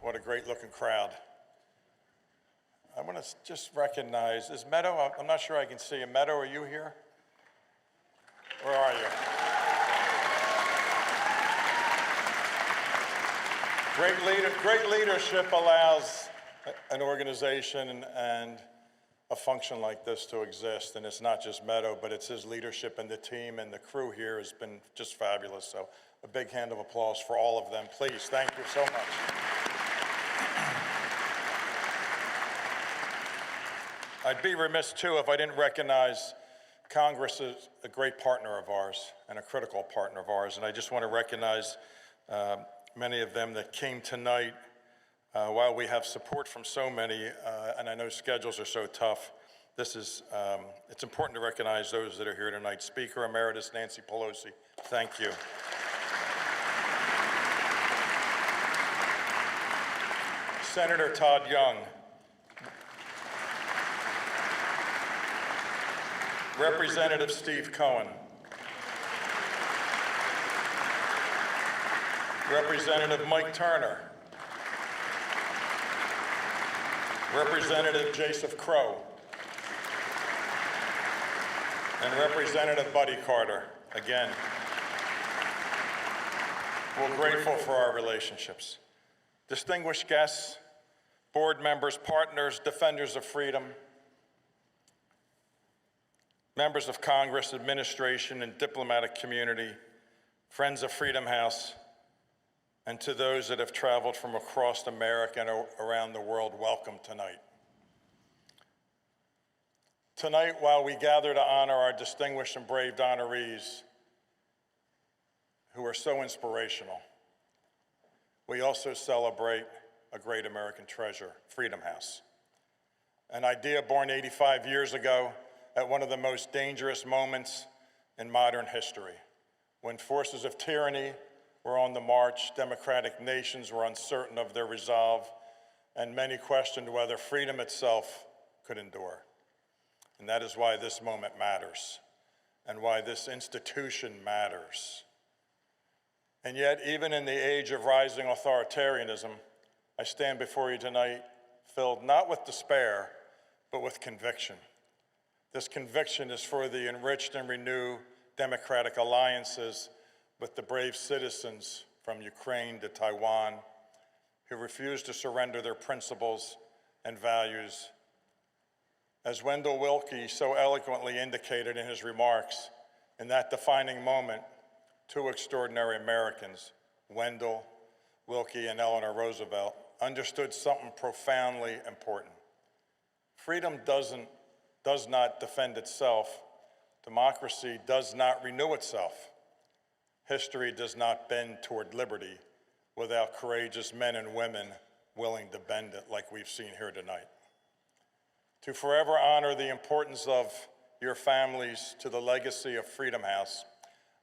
What a great looking crowd. I want to just recognize, is Meadow, I'm not sure I can see you. Meadow, are you here? Where are you? Great leadership allows an organization and a function like this to exist, and it's not just Meadow, but it's his leadership and the team and the crew here has been just fabulous. So a big hand of applause for all of them, please. Thank you so much. I'd be remiss too if I didn't recognize Congress is a great partner of ours and a critical partner of ours, and I just want to recognize many of them that came tonight. While we have support from so many, and I know schedules are so tough, it's important to recognize those that are here tonight. Speaker Emeritus Nancy Pelosi, thank you. Senator Todd Young. Representative Steve Cohen. Representative Mike Turner. Representative Joseph Crow. And Representative Buddy Carter, again. We're grateful for our relationships. Distinguished guests, board members, partners, defenders of freedom, members of Congress, administration, and diplomatic community, friends of Freedom House, and to those that have traveled from across America and around the world, welcome tonight. Tonight, while we gather to honor our distinguished and brave honorees who are so inspirational, we also celebrate a great American treasure, Freedom House. An idea born 85 years ago at one of the most dangerous moments in modern history, when forces of tyranny were on the march, democratic nations were uncertain of their resolve, and many questioned whether freedom itself could endure. And that is why this moment matters, and why this institution matters. And yet, even in the age of rising authoritarianism, I stand before you tonight filled not with despair, but with conviction. This conviction is for the enriched and renewed democratic alliances with the brave citizens from Ukraine to Taiwan who refuse to surrender their principles and values. As Wendell Willkie so eloquently indicated in his remarks, in that defining moment, two extraordinary Americans, Wendell Willkie and Eleanor Roosevelt, understood something profoundly important. Freedom does not defend itself. Democracy does not renew itself. History does not bend toward liberty without courageous men and women willing to bend it like we've seen here tonight. To forever honor the importance of your families to the legacy of Freedom House,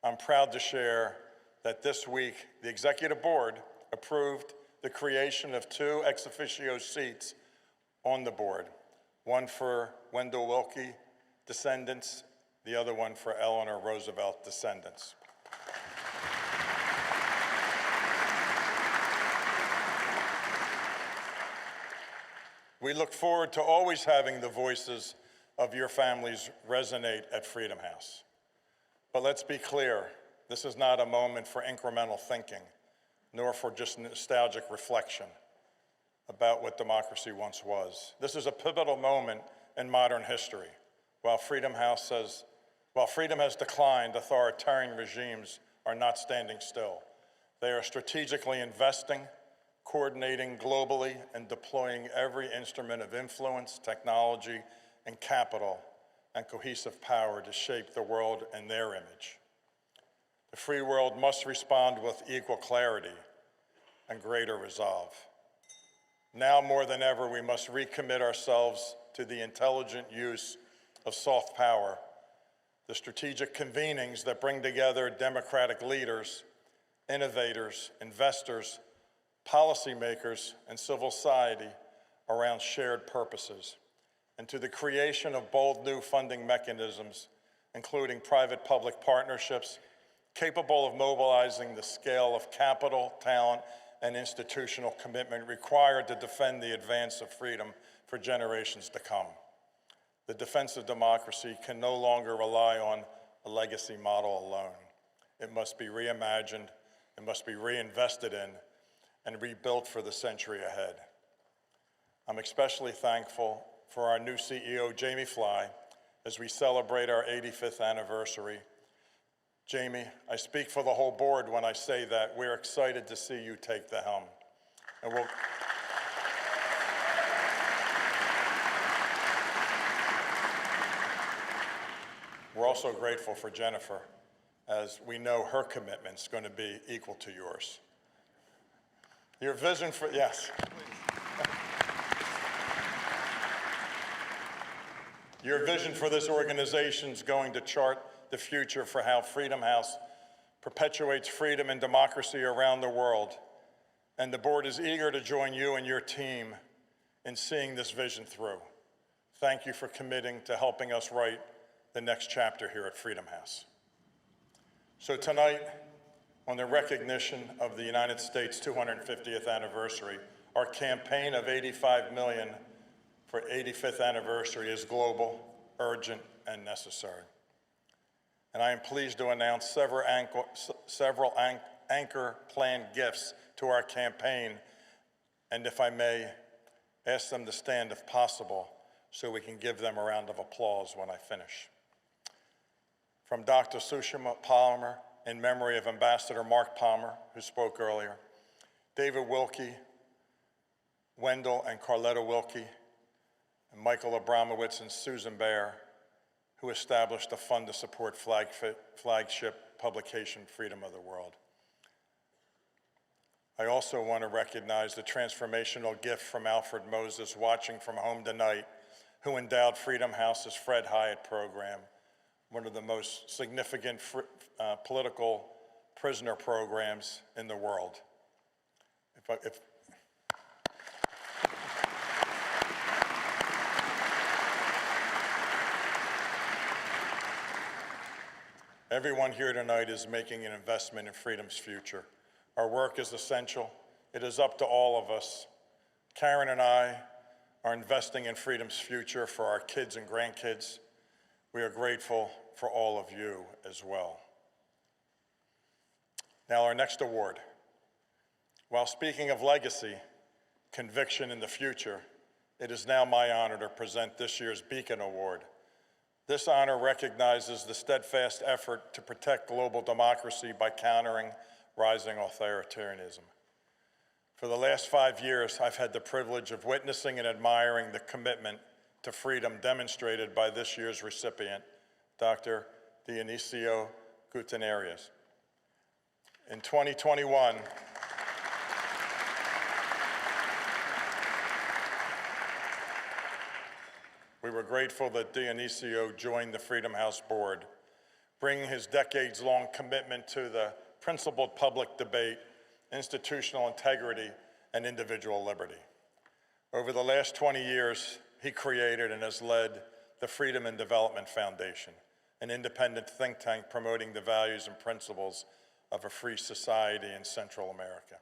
I'm proud to share that this week the Executive Board approved the creation of two ex officio seats on the board, one for Wendell Willkie descendants, the other one for Eleanor Roosevelt descendants. We look forward to always having the voices of your families resonate at Freedom House. But let's be clear, this is not a moment for incremental thinking, nor for just nostalgic reflection about what democracy once was. This is a pivotal moment in modern history. While freedom has declined, authoritarian regimes are not standing still. They are strategically investing, coordinating globally, and deploying every instrument of influence, technology, and capital, and cohesive power to shape the world in their image. The free world must respond with equal clarity and greater resolve. Now more than ever, we must recommit ourselves to the intelligent use of soft power, the strategic convenings that bring together democratic leaders, innovators, investors, policymakers, and civil society around shared purposes, and to the creation of bold new funding mechanisms, including private-public partnerships capable of mobilizing the scale of capital, talent, and institutional commitment required to defend the advance of freedom for generations to come. The defense of democracy can no longer rely on a legacy model alone. It must be reimagined, it must be reinvested in, and rebuilt for the century ahead. I'm especially thankful for our new CEO, Jamie Fly, as we celebrate our 85th anniversary. Jamie, I speak for the whole board when I say that we're excited to see you take the helm. And we're also grateful for Jennifer, as we know her commitment's going to be equal to yours. Your vision for, yes. Your vision for this organization is going to chart the future for how Freedom House perpetuates freedom and democracy around the world. And the board is eager to join you and your team in seeing this vision through. Thank you for committing to helping us write the next chapter here at Freedom House. So tonight, on the recognition of the United States 250th anniversary, our campaign of $85 million for 85th anniversary is global, urgent, and necessary. And I am pleased to announce several anchor planned gifts to our campaign, and if I may, ask them to stand if possible so we can give them a round of applause when I finish. From Dr. Sushma Palmer, in memory of Ambassador Mark Palmer, who spoke earlier, David Wilkie, Wendell and Carletta Wilkie, and Michael Abramowitz and Susan Baer, who established a fund to support flagship publication Freedom of the World. I also want to recognize the transformational gift from Alfred Moses, watching from home tonight, who endowed Freedom House's Fred Hyatt program, one of the most significant political prisoner programs in the world. Everyone here tonight is making an investment in freedom's future. Our work is essential. It is up to all of us. Karen and I are investing in freedom's future for our kids and grandkids. We are grateful for all of you as well. Now, our next award. While speaking of legacy, conviction in the future, it is now my honor to present this year's Beacon Award. This honor recognizes the steadfast effort to protect global democracy by countering rising authoritarianism. For the last 5 years, I've had the privilege of witnessing and admiring the commitment to freedom demonstrated by this year's recipient, Dr. Dionisio Gutiérrez. In 2021, we were grateful that Dionisio joined the Freedom House board, bringing his decades-long commitment to the principled public debate, institutional integrity, and individual liberty. Over the last 20 years, he created and has led the Freedom and Development Foundation, an independent think tank promoting the values and principles of a free society in Central America.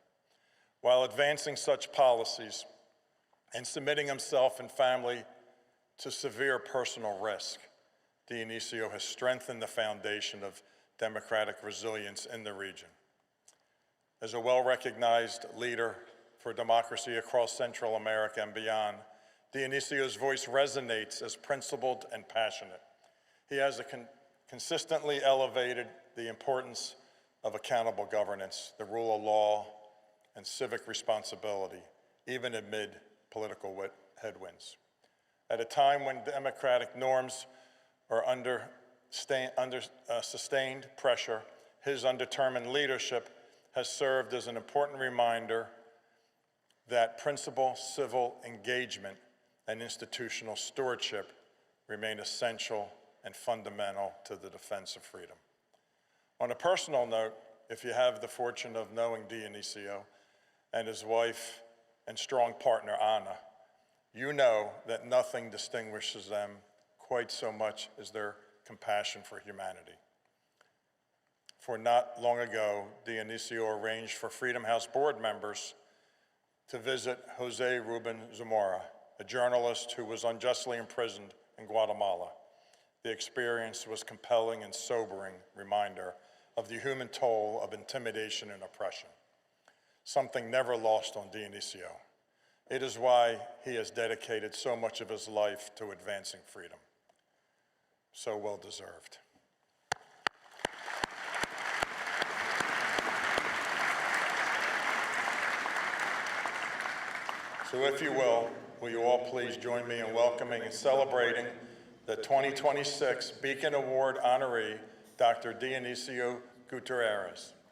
While advancing such policies and submitting himself and family to severe personal risk, Dionisio has strengthened the foundation of democratic resilience in the region. As a well-recognized leader for democracy across Central America and beyond, Dionisio's voice resonates as principled and passionate. He has consistently elevated the importance of accountable governance, the rule of law, and civic responsibility, even amid political headwinds. At a time when democratic norms are under sustained pressure, his undetermined leadership has served as an important reminder that principled civil engagement and institutional stewardship remain essential and fundamental to the defense of freedom. On a personal note, if you have the fortune of knowing Dionisio and his wife and strong partner, Anna, you know that nothing distinguishes them quite so much as their compassion for humanity. for not long ago, Dionisio arranged for Freedom House board members to visit Jose Ruben Zamora, a journalist who was unjustly imprisoned in Guatemala. The experience was a compelling and sobering reminder of the human toll of intimidation and oppression, something never lost on Dionisio. It is why he has dedicated so much of his life to advancing freedom. So well deserved. So if you will you all please join me in welcoming and celebrating the 2026 Beacon Award honoree, Dr. Dionisio Gutiérrez.